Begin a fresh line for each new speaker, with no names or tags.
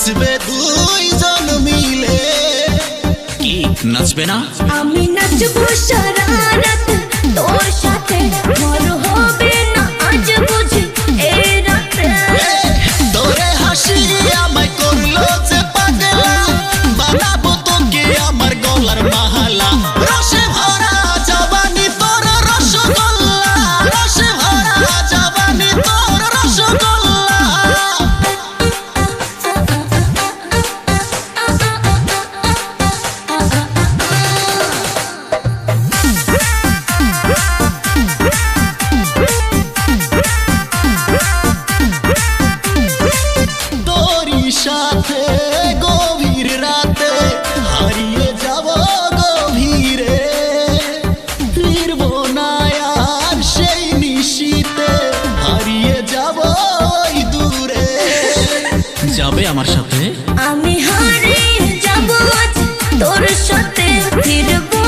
নাচবে দুইজন মিলে।
কি নাচবে না?
আমি নাচবো সারা রাত তোর সাথে, মর হবে না আজ বুঝি এই রাতে।
তোরে হাসি আমায় করলো যে পাগলা, বানাবো তোকে আমার গলার মালা। রসে ভরা জবানি তোর রসগোল্লা, রসে ভরা জবানি তোর রসগোল্লা। তোরই সাথে গভীর রাতে হারিয়ে যাব গভীরে, ফিরব না আর সেই নিশীতে, হারিয়ে যাব ওই দূরে।
যাবে আমার সাথে?
আমি হারিয়ে যাবো আজ তোর সাথে, ফিরবো